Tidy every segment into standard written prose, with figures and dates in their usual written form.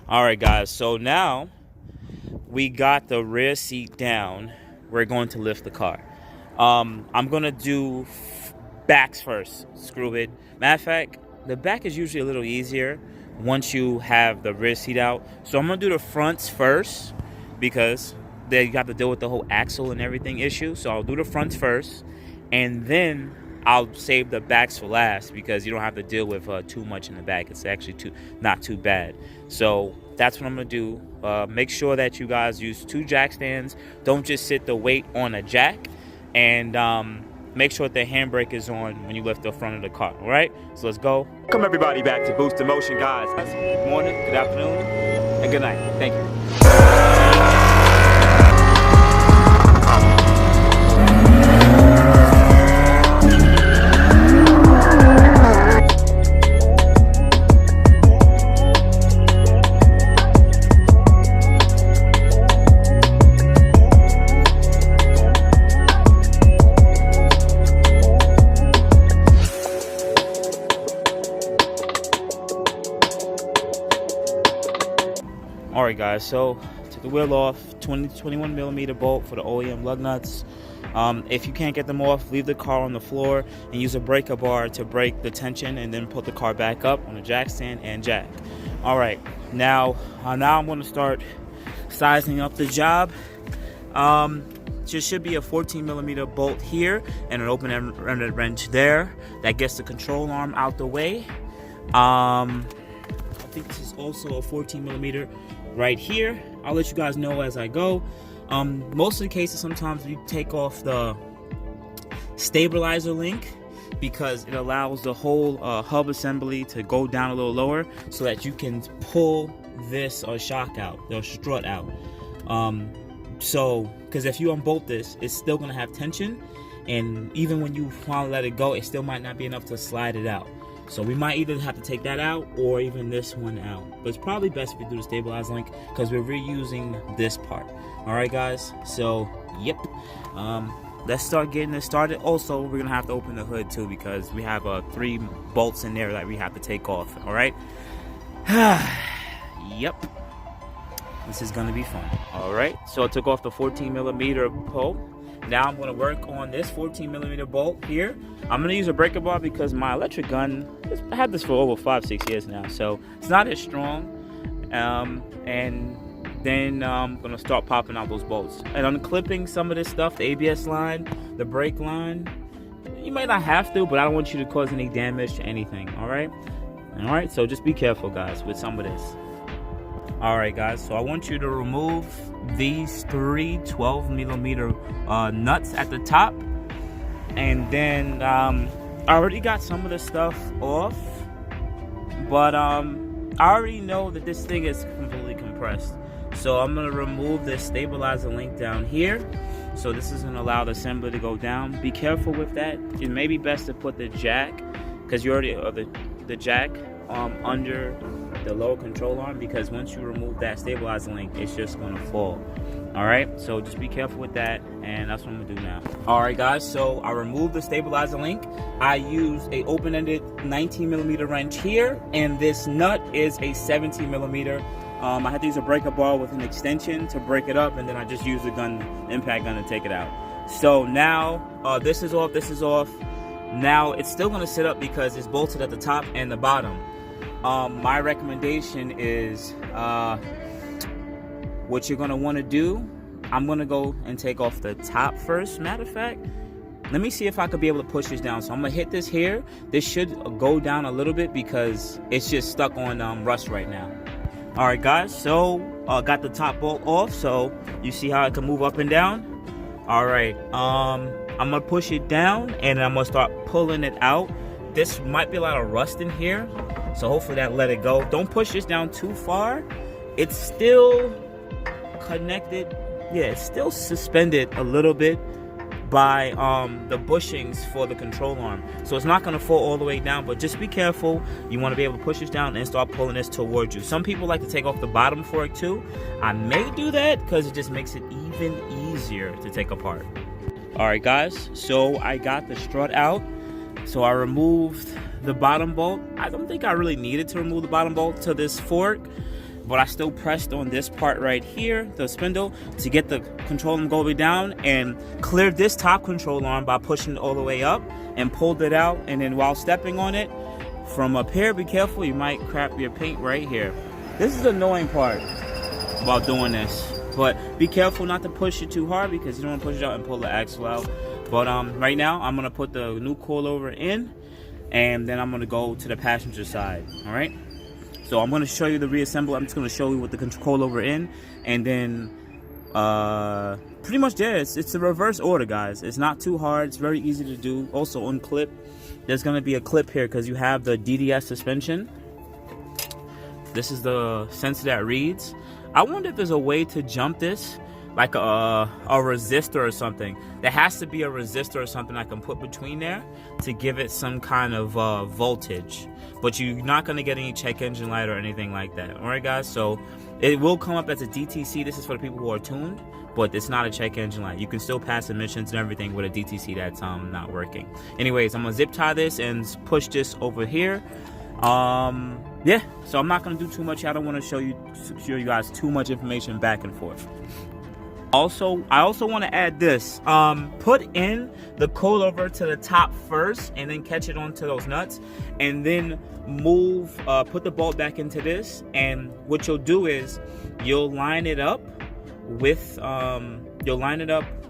All right, guys, so now we got the rear seat down. We're going to lift the car. I'm gonna do backs first. Screw it. Matter of fact, the back is usually a little easier once you have the rear seat out. So I'm gonna do the fronts first because they have to deal with the whole axle and everything issue. So I'll do the fronts first, and then I'll save the backs for last because you don't have to deal with too much in the back. It's actually not too bad. So that's what I'm gonna do. Make sure that you guys use 2 jack stands. Don't just sit the weight on a jack, and make sure that the handbrake is on when you lift the front of the car. All right, so let's go. Welcome everybody back to Boost in Motion, guys. Good morning, good afternoon, and good night. Thank you. Alright guys, so took the wheel off, 21 millimeter bolt for the OEM lug nuts. If you can't get them off, leave the car on the floor and use a breaker bar to break the tension, and then put the car back up on a jack stand and jack. Alright, now I'm going to start sizing up the job. Just should be a 14 millimeter bolt here and an open-ended wrench there. That gets the control arm out the way. I think this is also a 14 millimeter right here. I'll let you guys know as I go. Most of the cases, sometimes you take off the stabilizer link because it allows the whole hub assembly to go down a little lower so that you can pull this shock out, the strut out. Because if you unbolt this, it's still going to have tension, and even when you finally let it go, it still might not be enough to slide it out. So we might either have to take that out or even this one out. But it's probably best if we do the stabilizer link because we're reusing this part. Alright guys, so yep. Let's start getting this started. Also, we're going to have to open the hood too because we have 3 bolts in there that we have to take off. Alright? Yep. This is going to be fun. Alright, so I took off the 14 millimeter bolt. Now I'm going to work on this 14 millimeter bolt here. I'm going to use a breaker bar because my electric gun, I had this for over 5-6 years now, so it's not as strong. And then I'm going to start popping out those bolts. And unclipping some of this stuff, the ABS line, the brake line, you might not have to, but I don't want you to cause any damage to anything, alright? Alright, so just be careful guys with some of this. Alright guys, so I want you to remove these 3 12 millimeter nuts at the top, and then I already got some of the stuff off, but I already know that this thing is completely compressed, so I'm going to remove this stabilizer link down here. So this is going to allow the assembly to go down. Be careful with that. It may be best to put the jack, because you already the jack under the lower control arm, because once you remove that stabilizer link, it's just going to fall. Alright, so just be careful with that, and that's what I'm going to do now. Alright guys, so I removed the stabilizer link. I used a open-ended 19 millimeter wrench here, and this nut is a 17 millimeter. I had to use a breaker bar with an extension to break it up, and then I just used the impact gun to take it out. So now this is off, this is off. Now it's still going to sit up because it's bolted at the top and the bottom. My recommendation is what you're going to want to do, I'm going to go and take off the top first. Matter of fact, let me see if I could be able to push this down. So I'm going to hit this here. This should go down a little bit because it's just stuck on rust right now. Alright guys, so got the top bolt off, so you see how it can move up and down. Alright, I'm going to push it down and I'm going to start pulling it out. This might be a lot of rust in here, so hopefully that let it go. Don't push this down too far. It's still connected, yeah, it's still suspended a little bit by the bushings for the control arm, so it's not going to fall all the way down, but just be careful. You want to be able to push this down and start pulling this towards you. Some people like to take off the bottom for it too. I may do that because it just makes it even easier to take apart. Alright guys, so I got the strut out, so I removed the bottom bolt. I don't think I really needed to remove the bottom bolt to this fork. but I still pressed on this part right here, the spindle, to get the control arm going down, and cleared this top control arm by pushing it all the way up and pulled it out. And then while stepping on it from up here, be careful, you might crap your paint right here. This is the annoying part about doing this, but be careful not to push it too hard because you don't want to push it out and pull the axle out. But right now I'm gonna put the new coilover in, and then I'm gonna go to the passenger side. All right, so I'm gonna show you the reassemble. I'm just gonna show you with the coilover in, and then pretty much there. It's a reverse order, guys. It's not too hard. It's very easy to do. Also on clip, there's gonna be a clip here because you have the DDS suspension. This is the sensor that reads. I wonder if there's a way to jump this, like a resistor or something. There has to be a resistor or something I can put between there to give it some kind of voltage. But you're not going to get any check engine light or anything like that. Alright guys, so it will come up as a DTC. This is for the people who are tuned, but it's not a check engine light. You can still pass emissions and everything with a DTC that's not working. Anyways, I'm going to zip tie this and push this over here. Yeah, so I'm not gonna do too much. I don't want to show you guys too much information back and forth. Also, I also want to add this. Put in the coilover to the top first, and then catch it onto those nuts, and then move. Put the bolt back into this, and what you'll do is you'll line it up with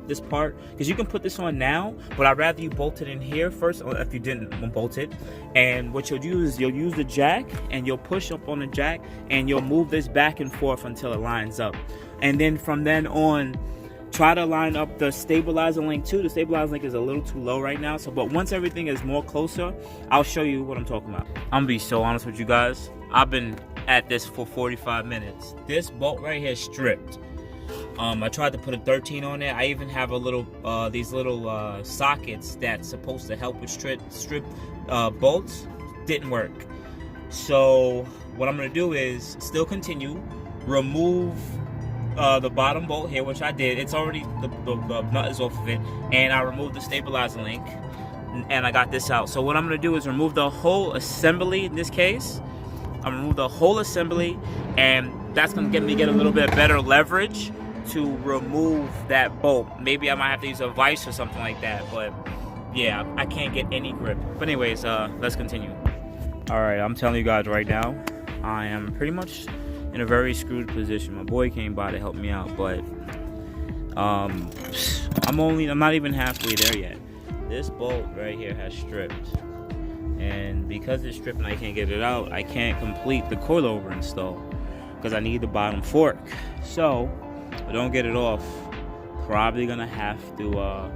this part, because you can put this on now, but I'd rather you bolt it in here first if you didn't bolt it. And what you'll do is you'll use the jack, and you'll push up on the jack, and you'll move this back and forth until it lines up. And then from then on, try to line up the stabilizer link too. The stabilizer link is a little too low right now, so but once everything is more closer, I'll show you what I'm talking about. I'm gonna be so honest with you guys. I've been at this for 45 minutes. This bolt right here is stripped. I tried to put a 13 on it. I even have a little these little sockets that's supposed to help with strip bolts. Didn't work. So what I'm gonna do is still continue, remove the bottom bolt here, which I did. It's already the nut is off of it, and I removed the stabilizer link, and I got this out. So what I'm gonna do is remove the whole assembly. In this case, I'm gonna remove the whole assembly, and that's gonna get me a little bit better leverage to remove that bolt. Maybe I might have to use a vise or something like that, but yeah, I can't get any grip. But anyways, let's continue. All right, I'm telling you guys right now, I am pretty much in a very screwed position. My boy came by to help me out, but I'm not even halfway there yet. This bolt right here has stripped, and because it's stripped and I can't get it out, I can't complete the coilover install because I need the bottom fork. So if I don't get it off, probably gonna have to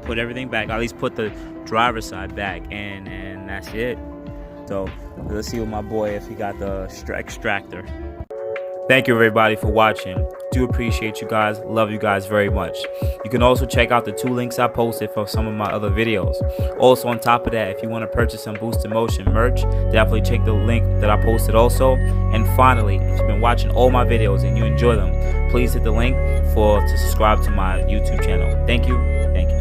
put everything back, at least put the driver's side back, and that's it. So let's see with my boy if he got the extractor. Thank you everybody for watching. Do appreciate you guys. Love you guys very much. You can also check out the 2 links I posted for some of my other videos. Also on top of that, if you want to purchase some boostinmotion merch, definitely check the link that I posted also. And finally, if you've been watching all my videos and you enjoy them, please hit the link to subscribe to my YouTube channel. Thank you. Thank you.